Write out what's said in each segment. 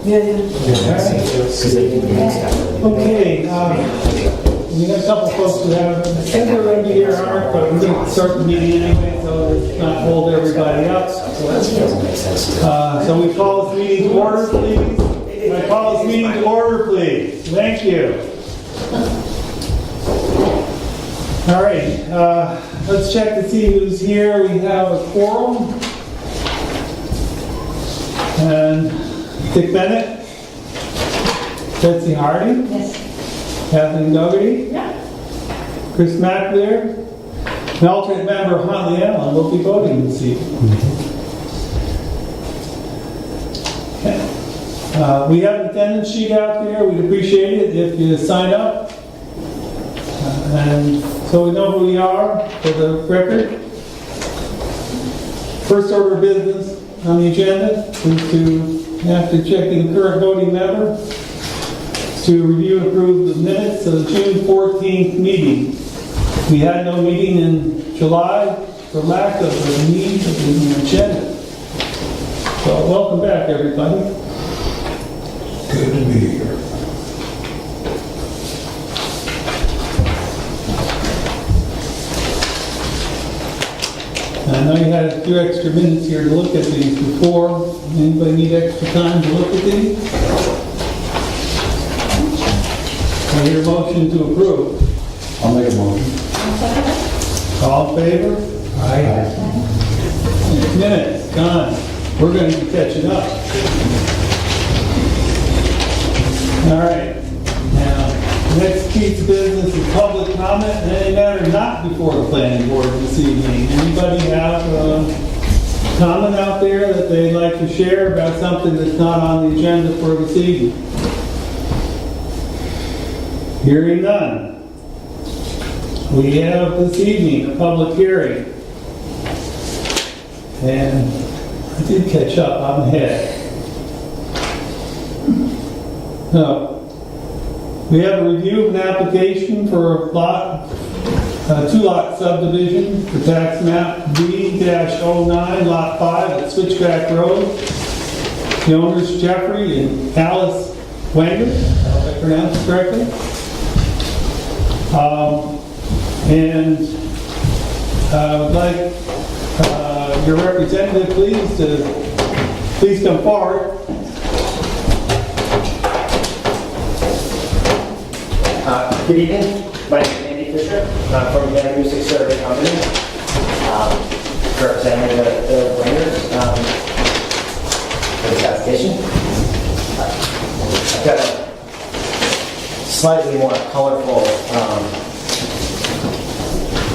Okay, we got a couple folks who have, said they're going to be here, aren't, but we're going to start the meeting anyway, so let's not hold everybody up. So we call this meeting to order, please. I call this meeting to order, please. Thank you. All right, let's check to see who's here. We have a quorum. And Dick Bennett, Betsy Hardy, Yes. Kathleen Dougherty, Yeah. Chris McLear, an alternate member Huntley Allen will be voting this evening. Okay. We have an attendance sheet out there. We'd appreciate it if you sign up. And so we know who we are for the record. First order of business on the agenda is to, after checking the current voting member, to review and approve the minutes of the June 14th meeting. We had no meeting in July for lack of a need of the agenda. So welcome back, everybody. Good to be here. I know you had a few extra minutes here to look at these before. Anybody need extra time to look at these? I hear a motion to approve. I'll make a motion. All in favor? Aye. Minutes, gone. We're going to be catching up. All right. Now, next piece of business is public comment and any matter not before the planning board this evening. Anybody have a comment out there that they'd like to share about something that's not on the agenda for this evening? Hearing none. We have this evening a public hearing. And I did catch up, I'm ahead. No. We have a review of an application for a two-lot subdivision for tax map B-09, Lot 5 at Switchback Road. The owners Jeffrey and Alice Wanger, if I pronounced it correctly. And I would like your representative, please come forward. Good evening. My name is Andy Fisher. I'm from the Music Survey Company, representing the winners for this application. I've got a slightly more colorful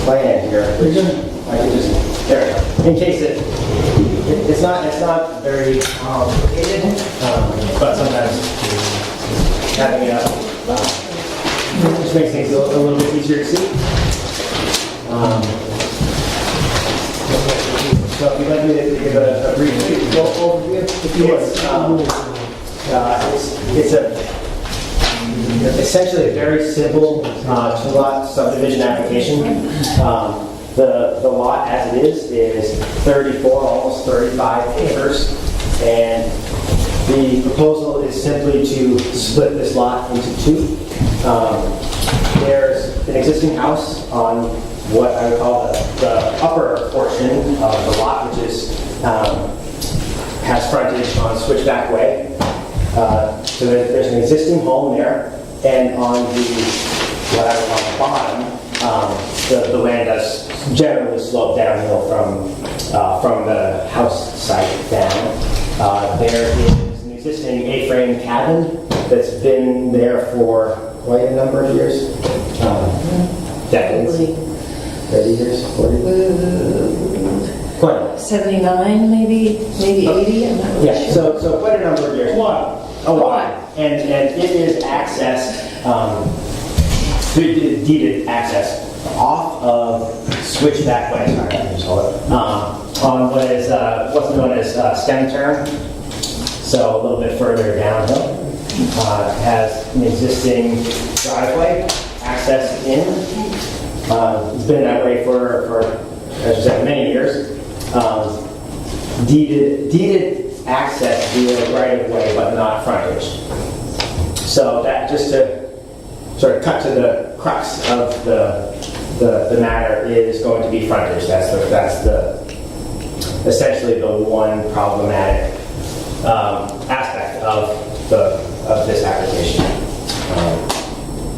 plan here. Which I can just, there we go. In case it's not very complicated, but sometimes having a which makes things a little bit easier to see. So if you'd like me to give a brief overview, if you would. It's essentially a very simple two-lot subdivision application. The lot as it is 34, almost 35 acres, and the proposal is simply to split this lot into two. There's an existing house on what I would call the upper portion of the lot, which is has frontage on Switchback Way. So there's an existing home there, and on what I would call the bottom, the land does generally slope downhill from the house site down. There is an existing A-frame cabin that's been there for quite a number of years, decades, 30 years, 40 quite 79, maybe 80, I'm not really yeah, sure. so quite a number of years. A lot. And it is accessed, deeded access off of Switchback Way, sorry, I just call it, on what is what's known as stem turn, so a little bit further downhill. Has an existing driveway, access in. It's been that way for as I said, many years. Deeded access via right-of-way, but not frontage. So that, just to sort of cut to the crux of the matter, is going to be frontage. That's essentially the one problematic aspect of this application.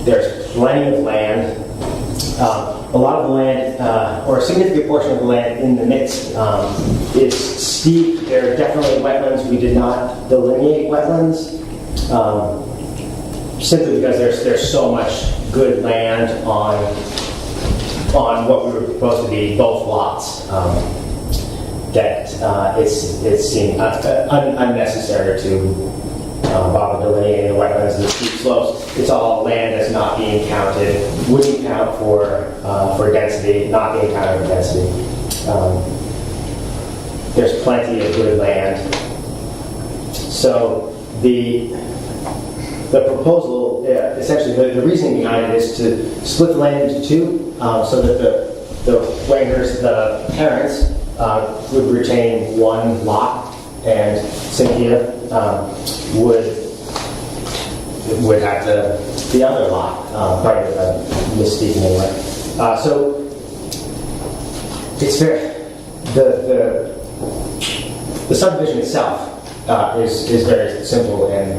There's plenty of land. A lot of the land, or a significant portion of the land in the midst, is steep. There are definitely wetlands. We did not delineate wetlands, simply because there's so much good land on what we were supposed to be both lots, that it seemed unnecessary to bother delineating the wetlands and the steep slopes. It's all land that's not being counted, wouldn't count for density, not being counted for density. There's plenty of good land. So the proposal, essentially the reasoning behind it is to split the land into two, so that the Wangers, the parents, would retain one lot, and Cynthia would have the other lot. Pardon misspeaking anyway. So it's the subdivision itself is very simple, and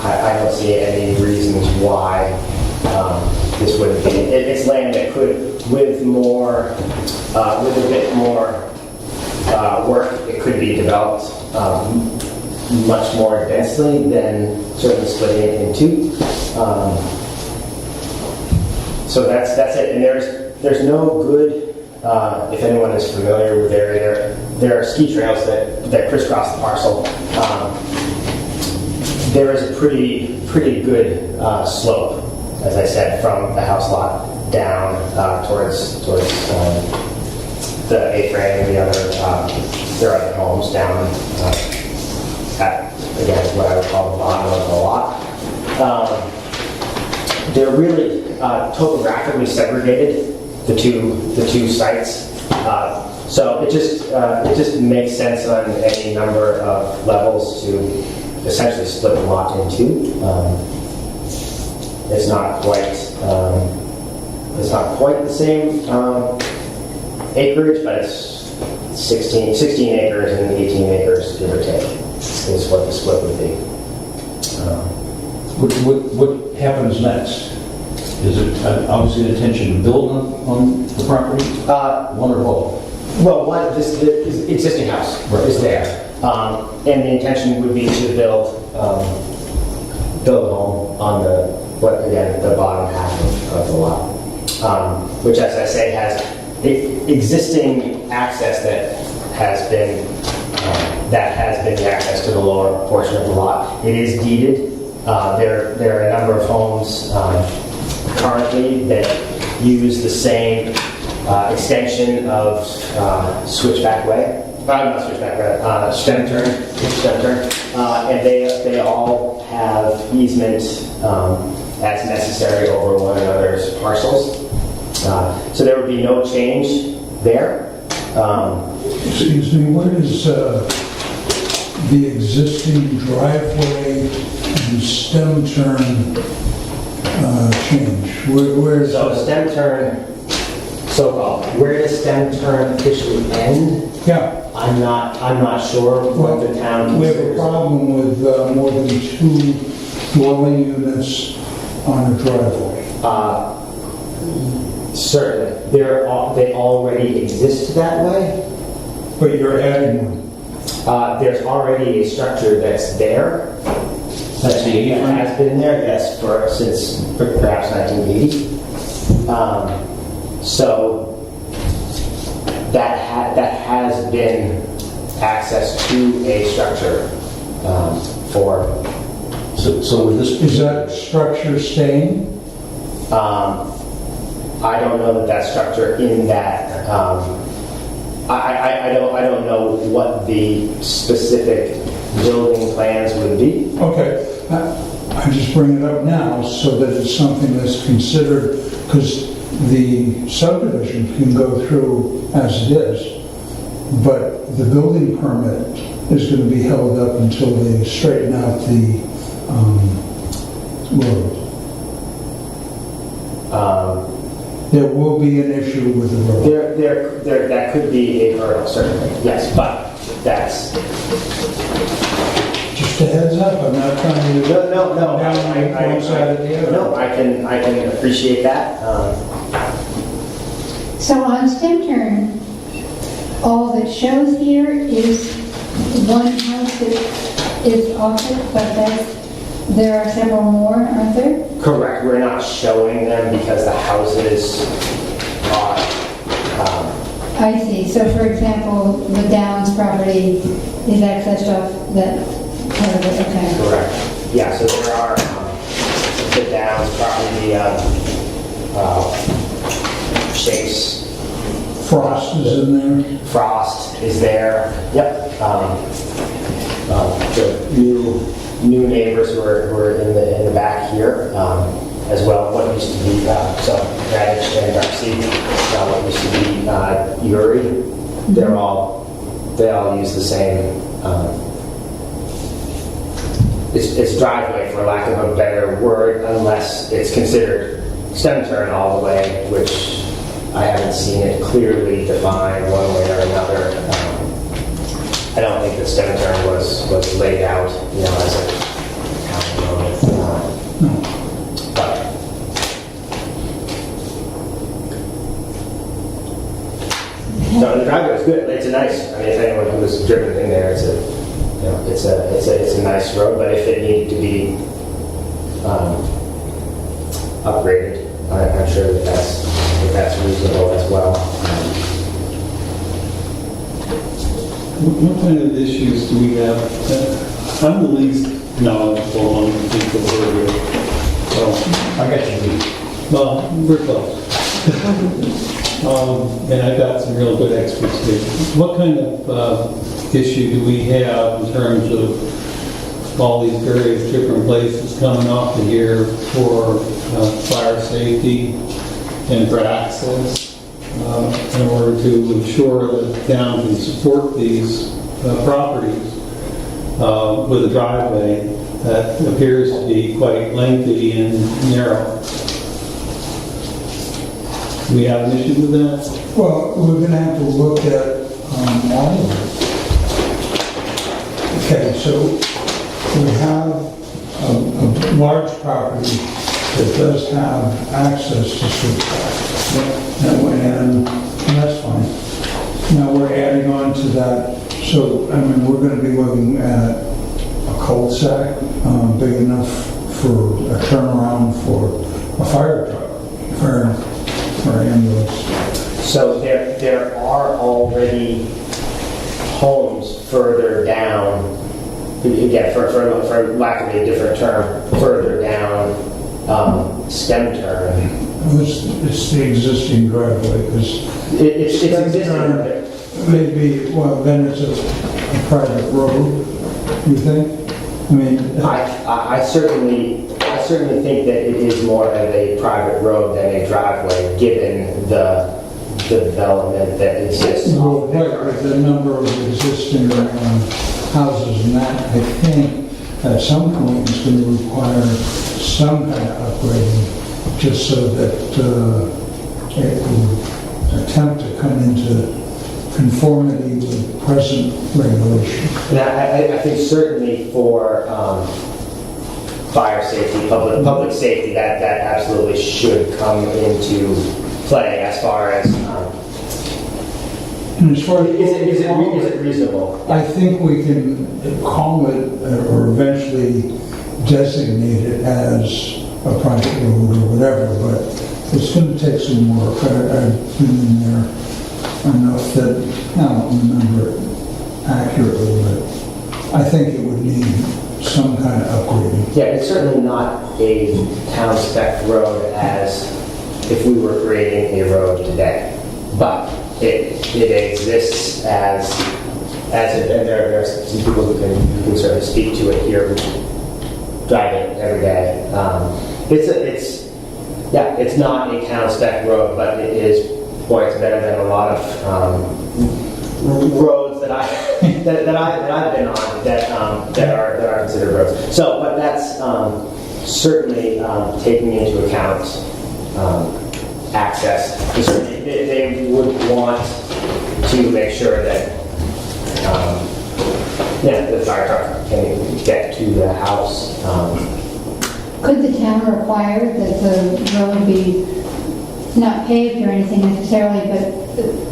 I don't see any reasons why this wouldn't be. It's land that could, with a bit more work, it could be developed much more densely than certainly splitting it in two. So that's it. And there's no good. If anyone is familiar with the area, there are ski trails that crisscross the parcel. There is a pretty good slope, as I said, from the house lot down towards the A-frame and the other there are other homes down at, again, what I would call the bottom of the lot. They're really topographically segregated, the two sites. So it just makes sense on any number of levels to essentially split the lot in two. It's not quite the same acreage, but it's 16 acres and 18 acres, give or take, is what the split would be. What happens next? Is it obviously the intention to build on the property? One or both? Well, the existing house is there. And the intention would be to build a home on the bottom half of the lot, which, as I say, has existing access that has been the access to the lower portion of the lot. It is deeded. There are a number of homes currently that use the same extension as Switchback Way. Not Switchback Way, Stem Turn. And they all have easement as necessary over one another's parcels. So there would be no change there. Excuse me, what is the existing driveway and stem turn change? Where is So stem turn, so-called, where does stem turn officially end? Yeah. I'm not sure what the town We have a considers. problem with more than two dwelling units on a driveway. Certainly, they already exist that way. But you're adding one. There's already a structure that's there. That's the that A-frame? has been there, yes, since perhaps 1980. So that has been access to a structure for. So with this, Is that structure staying? I don't know that structure in that. I don't know what the specific building plans would be. Okay. I just bring it up now so that it's something that's considered, because the subdivision can go through as it is, but the building permit is going to be held up until they straighten out the road. There will be an issue with the road. That could be a hurdle, certainly, yes, but that's, Just a heads up, I'm not trying to no, down one side or the other. no, I can appreciate that. So on stem turn, all that shows here is one house that is offered, but there are several more, aren't there? Correct, we're not showing them because the houses are, I see. So for example, the Downs property is accessed off that part of it, okay. correct. Yeah, so there are, the Downs property, Chase, Frost is in there. Frost is there, yep. The new neighbors who are in the back here, as well, what used to be, so Radish and Darcy, what used to be Uri, they all use the same, it's driveway for lack of a better word, unless it's considered stem turn all the way, which I haven't seen it clearly defined one way or another. I don't think the stem turn was laid out, as a county road. But no, the driveway is good. It's a nice. I mean, if anyone who has driven in there, it's a nice road. But if it needed to be upgraded, I'm sure that's reasonable as well. What kind of issues do we have? I'm the least knowledgeable on the people who are here. So, I got you. well, we're close. And I've got some real good experts here. What kind of issue do we have in terms of all these various different places coming off of here for fire safety and for access? In order to ensure that the town can support these properties with a driveway that appears to be quite lengthy and narrow. Do we have an issue with that? Well, we're going to have to look at all of it. Okay, so we have a large property that does have access to switchback. And that's fine. Now we're adding on to that, so, I mean, we're going to be looking at a cul-de-sac big enough for a turnaround for a fire truck, for ambulance. So there are already homes further down, again, for lack of a different term, further down stem turn. It's the existing driveway, because It's existing. maybe, well, then it's a private road, you think? I mean, I certainly think that it is more of a private road than a driveway, given the development that exists. well, right, with the number of existing houses and that, I think at some point it's going to require some kind of upgrading, just so that it will attempt to come into conformity with present regulation. And I think certainly for fire safety, public safety, that absolutely should come into play as far as, And as far as is it reasonable? I think we can call it or eventually designate it as a private road or whatever, but it's going to take some work. I've been in there enough that I don't remember it accurately, but I think it would need some kind of upgrading. Yeah, it's certainly not a town spec road as if we were creating a road today, but it exists as it, and there are some people who can certainly speak to it here who drive it every day. It's not a town spec road, but it is, boy, it's better than a lot of roads that I that I've been on that are considered roads. So, but that's certainly taking into account access. Certainly, they would want to make sure that the fire truck can get to the house. Could the town require that the road be not paved or anything necessarily, but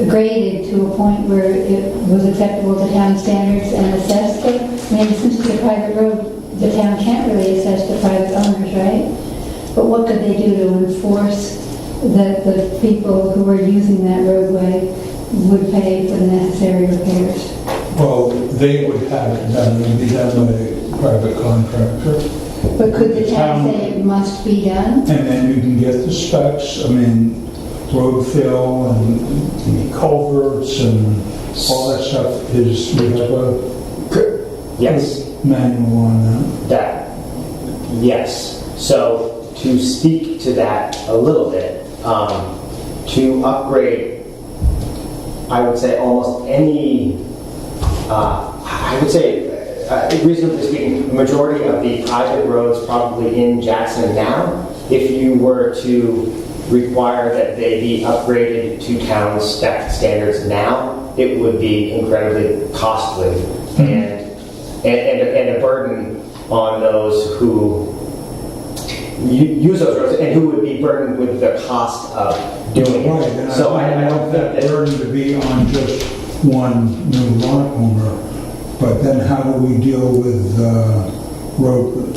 graded to a point where it was acceptable to town standards and assessed it? I mean, since it's a private road, the town can't really assess the private owners, right? But what could they do to enforce that the people who are using that roadway would pay for the necessary repairs? Well, they would have it done, it would be done by a private contractor. But could the town say it must be done? And then you can get the specs, I mean, road fill and culverts and all that stuff is, we have a Yes. manual on that. Yes. So to speak to that a little bit, to upgrade, I would say almost any, I would say, reasonably speaking, the majority of the private roads probably in Jackson now, if you were to require that they be upgraded to town spec standards now, it would be incredibly costly and a burden on those who use those roads and who would be burdened with the cost of doing Right, it. and So I I don't don't want think that that burden to be on just one new lot owner, but then how do we deal with road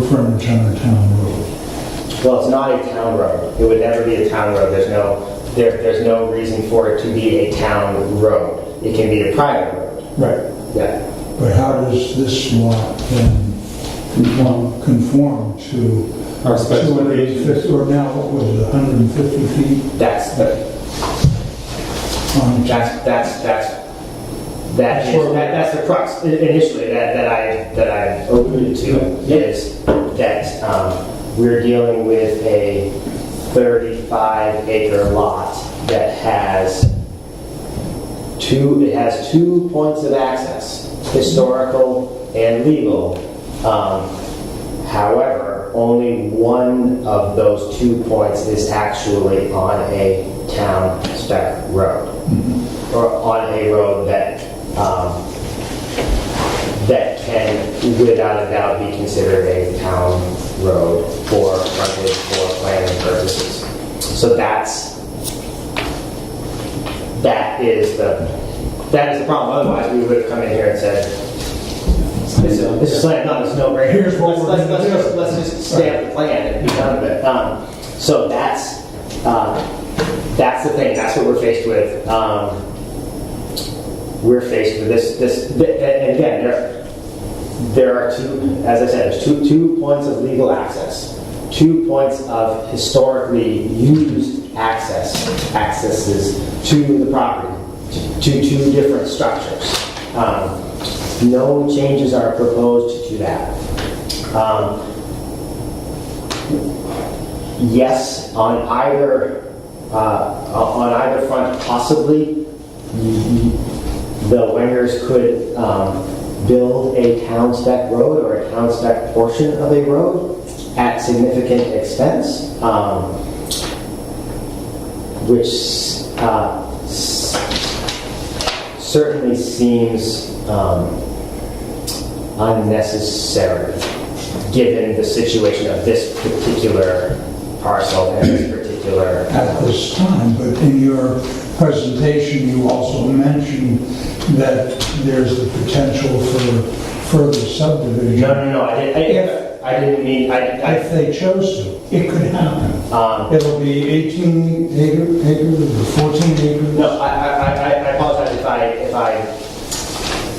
frontage on a town road? well, it's not a town road. It would never be a town road. There's no reason for it to be a town road. It can be a private road. Right. Yeah. But how does this lot then conform to Our specifications. 250, or now what was it, 150 feet? That's the on that's the crux initially that I alluded to is that we're dealing with a 35-acre lot that has two points of access, historical and legal. However, only one of those 2 points is actually on a town spec road, or on a road that that can, without a doubt, be considered a town road for frontage for planning purposes. So that is the problem. Otherwise, we would have come in here and said, this is slam dunk, it's no brainer. Here's what we're gonna do. Let's just stamp the plan and be done with it. So that's the thing. That's what we're faced with. We're faced with this, and again, there are two, as I said, there's two points of legal access, 2 points of historically used accesses to the property, to two different structures. No changes are proposed to that. Yes, on either front, possibly the Wengers could build a town spec road or a town spec portion of a road at significant expense, which certainly seems unnecessary given the situation of this particular parcel and this particular at this time, but in your presentation, you also mentioned that there's the potential for further subdivision. No, I didn't mean, If they chose to, it could happen. It'll be 18 acres or 14 acres. no, I apologize if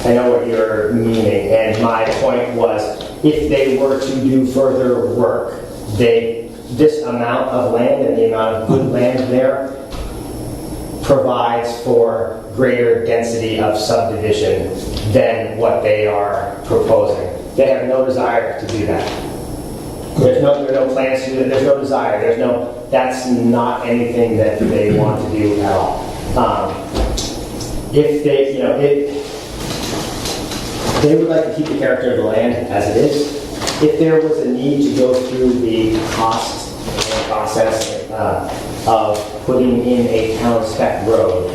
I know what you're meaning, and my point was, if they were to do further work, this amount of land and the amount of good land there provides for greater density of subdivision than what they are proposing. They have no desire to do that. There are no plans to do that. There's no desire. That's not anything that they want to do at all. if they, they would like to keep the character of the land as it is. If there was a need to go through the cost and process of putting in a town spec road,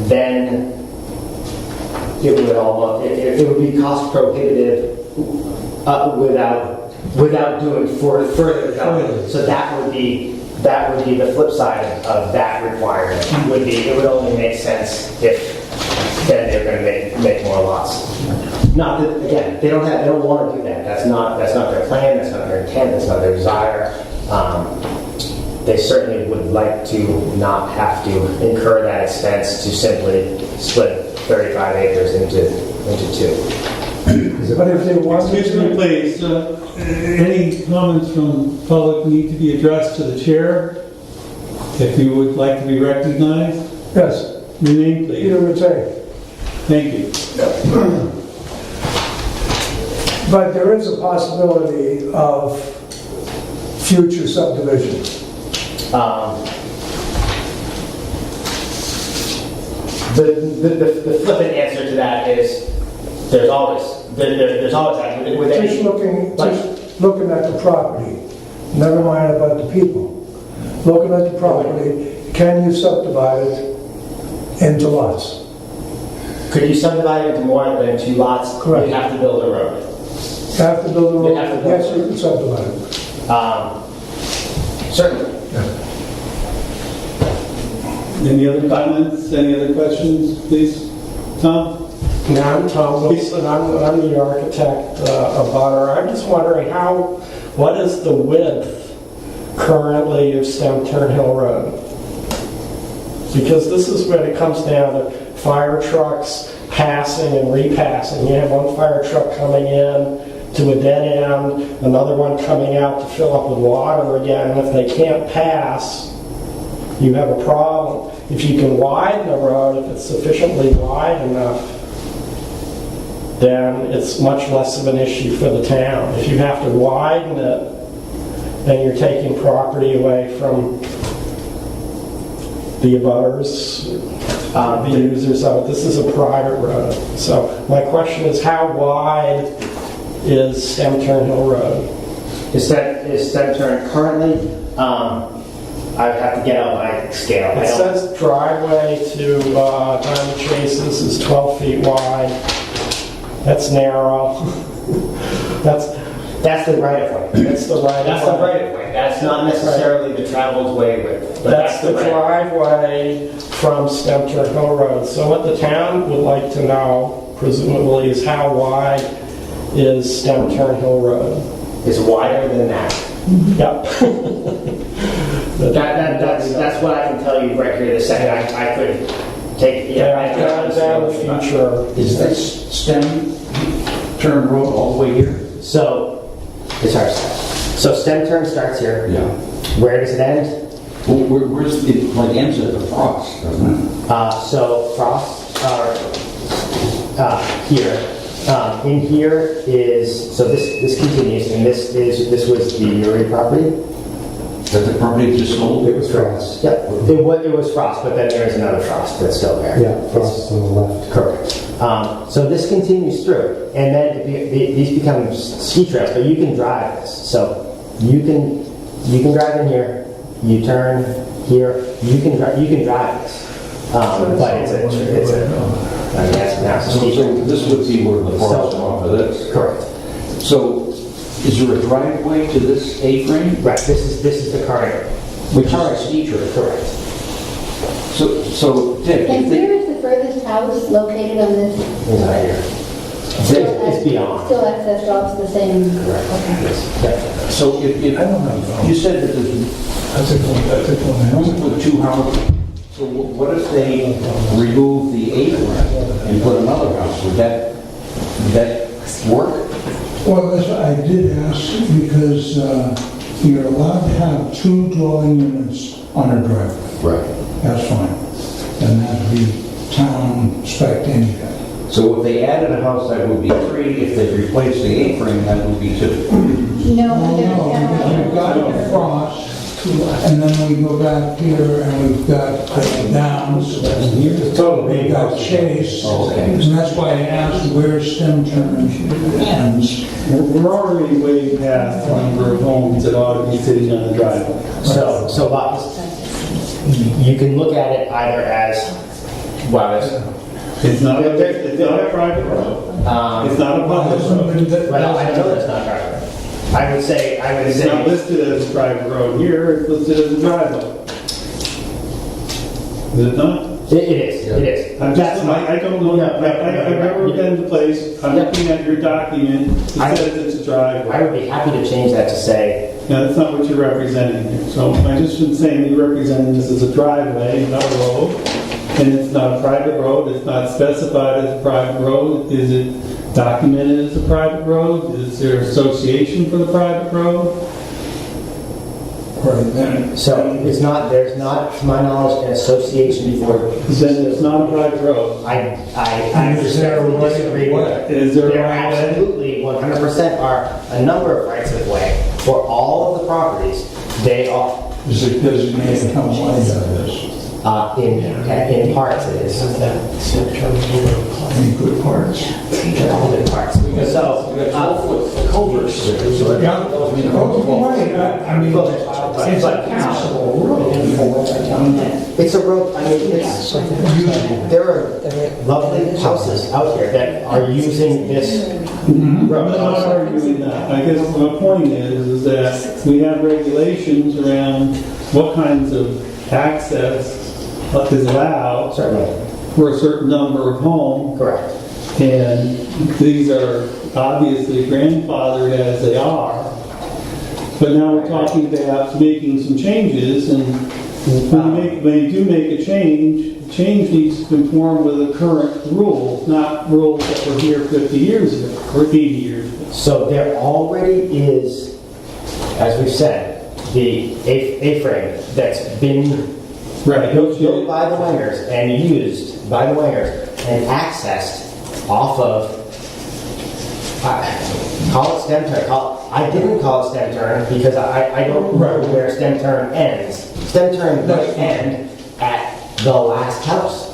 then it would be cost prohibitive without doing further development. So that would be the flip side of that requirement. It would only make sense if then they're going to make more lots. Not that, again, they don't want to do that. That's not their plan. That's not their intent. That's not their desire. They certainly would like to not have to incur that expense to simply split 35 acres into two. But if they want Excuse me, to, please. Any comments from public need to be addressed to the chair? If you would like to be recognized, yes, your name, please. Peter Rattay. Thank you. But there is a possibility of future subdivision. The flippant answer to that is there's always that with any. Just looking at the property, never mind about the people. Looking at the property, can you subdivide it into lots? Could you subdivide it into more than 2 lots? Correct. You'd have to build a road. Have to build a road? You have to build Yes, a you can subdivide it. Certainly. Any other comments? Any other questions, please? Tom? Yeah, I'm Tom Wilson. I'm the architect of Butter. I'm just wondering what is the width currently of Stem Turn Hill Road? Because this is when it comes down to fire trucks passing and repassing. You have one fire truck coming in to a dead end, another one coming out to fill up with water again. And if they can't pass, you have a problem. If you can widen the road, if it's sufficiently wide enough, then it's much less of an issue for the town. If you have to widen it, then you're taking property away from the abutters, the users of it. This is a private road. So my question is, how wide is Stem Turn Hill Road? Is Stem Turn currently? I'd have to get out my scale. It says driveway to Diamond Chases is 12 feet wide. That's narrow. That's the right of way. That's the right That's of the way. right of way. That's not necessarily the traveled way width. But That's the right. driveway from Stem Turn Hill Road. So what the town would like to know, presumably, is how wide is Stem Turn Hill Road? It's wider than that. Yep. That's what I can tell you right here. The second I could take. Down the future. Is this Stem Turn Road all the way here? So it's ours. So Stem Turn starts here. Yeah. Where does it end? Well, where's it, like, ends at the Frost, doesn't it? So Frost here. In here is this continues, and this was the Uri property. That the property just sold? It was Frost. Yep. It was Frost, but then there is another Frost that's still there. Yeah, Frost on the left. Correct. So this continues through, and then these become ski trails, but you can drive this. So you can drive in here, you turn here, you can drive this. But it's a I mean, that's a So ski trail. this would be where the Frost So- off of this. Correct. So is there a driveway to this A-frame? Right. This is the current. Which is a ski trail. Correct. So Dick, And where is the furthest house located on this? It's right here. It's beyond. Still accessed off to the same. Correct. Yes, definitely. so if I don't have you said that there's That's a good room for 2 houses, so what if they remove the A-frame and put another house? Would that work? Well, I did ask because you're allowed to have 2 dwelling units on a driveway. Right. That's fine. And that'd be town spec anything. So if they added a house, that would be 3. If they replaced the A-frame, that would be 2. No, You've got a Frost And then we go back here and we've got Downs. We've got Chase. And that's why I asked where Stem Turn ends. We're already way past the number of homes that ought to be sitting on the driveway. So Bob, you can look at it either as, well, It's not a private road. It's not a public road. well, I know that's not private. I would say, It's not listed as a private road here, it's listed as a driveway. Is it not? it is. I don't know, I've never been to the place, I'm looking at your document, it says it's a driveway. I would be happy to change that to say, Now, that's not what you're representing here, so I just been saying you're representing this as a driveway, not a road, and it's not a private road, it's not specified as a private road. Is it documented as a private road? Is there association for the private road? Right then. so it's not, there's not, to my knowledge, an association for, Then it's not a private road. I Is there a respectfully right disagree of with way? that. Is there a There right of way? absolutely 100% are a number of rights of way for all of the properties. They are, Is it designated how wide that is? in parts it is. Any good parts? All good parts. So, Yeah, oh, right, I mean, it's a passable road. it's a road, I mean, it's, there are lovely houses out here that are using this I'm road. not arguing that. I guess my point is that we have regulations around what kinds of access is allowed Certainly, for a certain number of homes. correct. And these are obviously grandfathered as they are. But now we're talking about making some changes, and when you do make a change, the change needs to conform with the current rules, not rules that were here 50 years ago, or 80 years ago. So there already is, as we've said, the A-frame that's been built by the Wangers and used by the Wangers and accessed off of, call it stem turn. I didn't call it stem turn because I don't know where stem turn ends. Stem turn might end at the last house,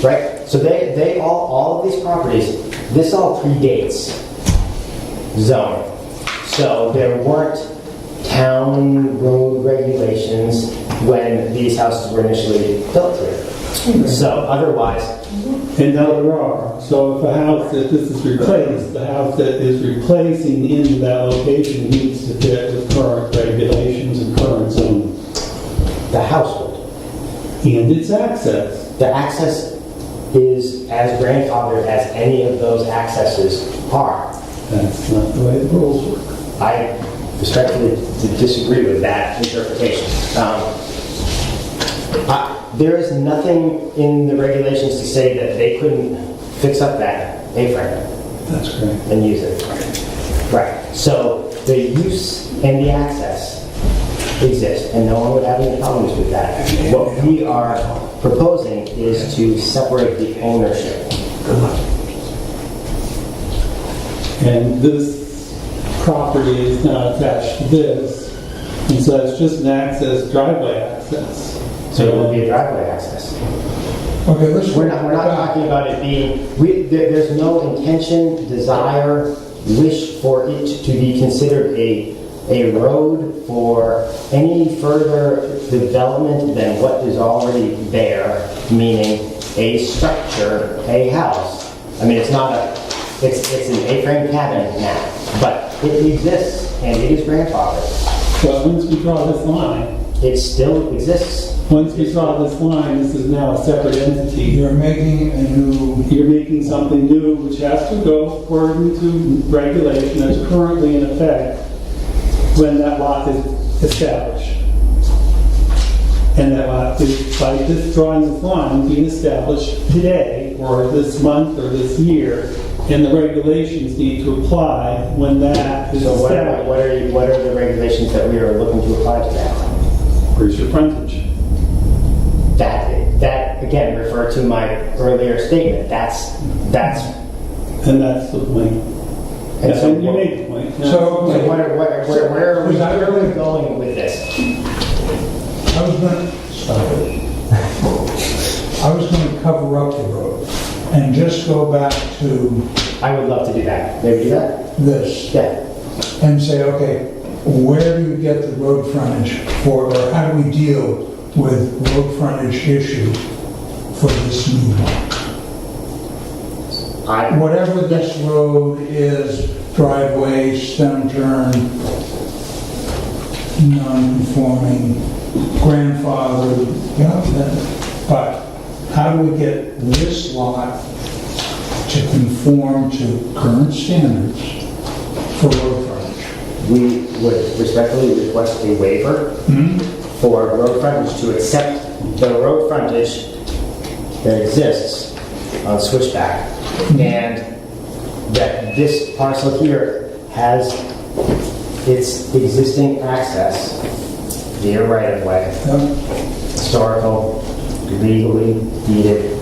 right? So they all of these properties, this all predates zoning. So there weren't town road regulations when these houses were initially built here. So otherwise, And now there are. So if a house that this is replaced, the house that is replacing into that location needs to fit with current regulations and current zoning. the house would. And its access. The access is as grandfathered as any of those accesses are. That's not the way the rules work. I respectfully disagree with that interpretation. There is nothing in the regulations to say that they couldn't fix up that A-frame That's correct. and use it. Right. So the use and the access exist, and no one would have any problems with that. What we are proposing is to separate the ownership. And this property is not attached to this. And so it's just an access, driveway access. So it will be a driveway access. Okay, let's. We're not talking about it being, there's no intention, desire, wish for it to be considered a road for any further development than what is already there, meaning a structure, a house. I mean, it's not it's an A-frame cabin now, but it exists and it is grandfathered. But once we draw this line, It still exists. once we draw this line, this is now a separate entity. You're making a new, You're making something new which has to go according to regulation that's currently in effect when that lot is established. And that lot is, by this drawing this line, being established today, or this month, or this year, and the regulations need to apply when that is So established. what are the regulations that we are looking to apply to that? Where's your frontage? That again, refer to my earlier statement. That's And that's the point. And so you made the point. Yeah. So, So where are we going with this? I was gonna, stop it. I was gonna cover up the road and just go back to I would love to do that. Maybe do that? this Yeah. and say, okay, where do you get the road frontage for, or how do we deal with road frontage issue for this new lot? Whatever this road is, driveway, stem turn, non-conforming, grandfather, but how do we get this lot to conform to current standards for road frontage? We would respectfully request a waiver for road frontage to accept the road frontage that exists on Switchback. And that this parcel here has its existing access via right-of-way, historical, legally deeded,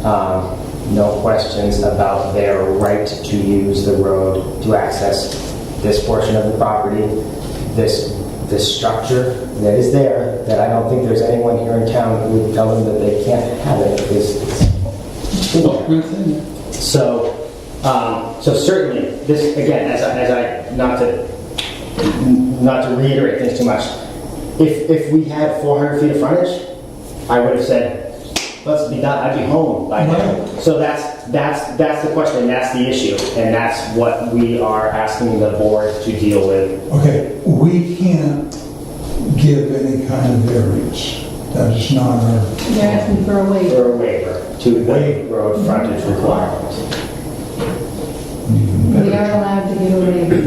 no questions about their right to use the road to access this portion of the property, this structure that is there, that I don't think there's anyone here in town who would tell them that they can't have it. It's in there. So certainly, this, again, as I not to reiterate things too much, if we had 400 feet of frontage, I would have said, let's be done, I'd be home by now. So that's the question, that's the issue, and that's what we are asking the board to deal with. Okay, we can't give any kind of variance. That is not our, They're asking for a waiver. For a waiver to the road frontage requirement. We are allowed to do a waiver.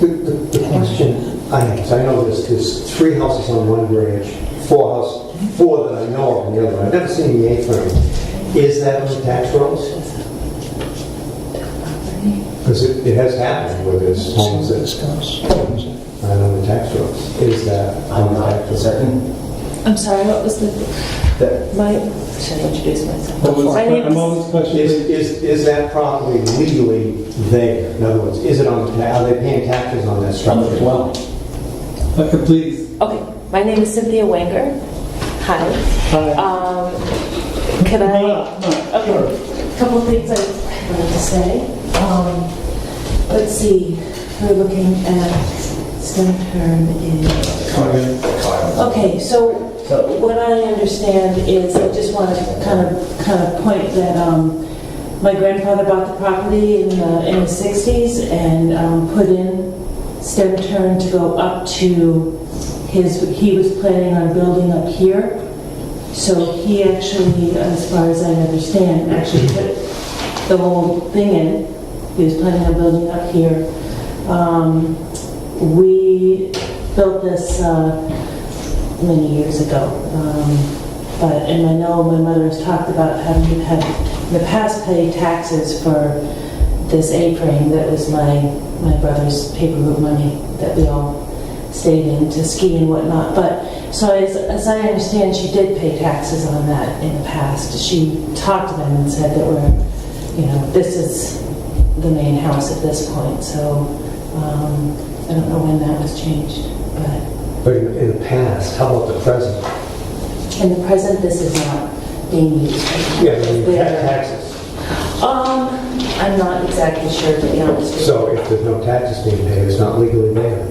The question I have, so I know there's 3 houses on one branch, 4 that I know of on the other one. I've never seen the 8th one. Is that on the tax rolls? Because it has happened where there's homes that are on the tax rolls. Is that on I'm the not tax rolls? certain. I'm sorry, what was the, should I introduce myself? My name I'm is, always questioning. Is that property legally there? In other words, is it on, are they paying taxes on that structure? Number 12. Please. okay, my name is Cynthia Wenger. Hi. Could I, okay, a couple of things I wanted to say. Let's see, we're looking at stem turn in. Okay, so what I understand is, I just want to kind of point that my grandfather bought the property in the 60s and put in stem turn to go up to he was planning on building up here. So he actually, as far as I understand, actually put the whole thing in. He was planning on building up here. We built this many years ago. And I know my mother has talked about having had in the past paid taxes for this A-frame that was my brother's paper route money that we all stayed in to ski and whatnot. But so as I understand, she did pay taxes on that in the past. She talked to them and said that this is the main house at this point. So I don't know when that was changed, But in the past, how about the present? in the present, this is not being used. Yeah, I mean, taxes. I'm not exactly sure, to be honest with you. So if there's no taxes being paid, it's not legally there.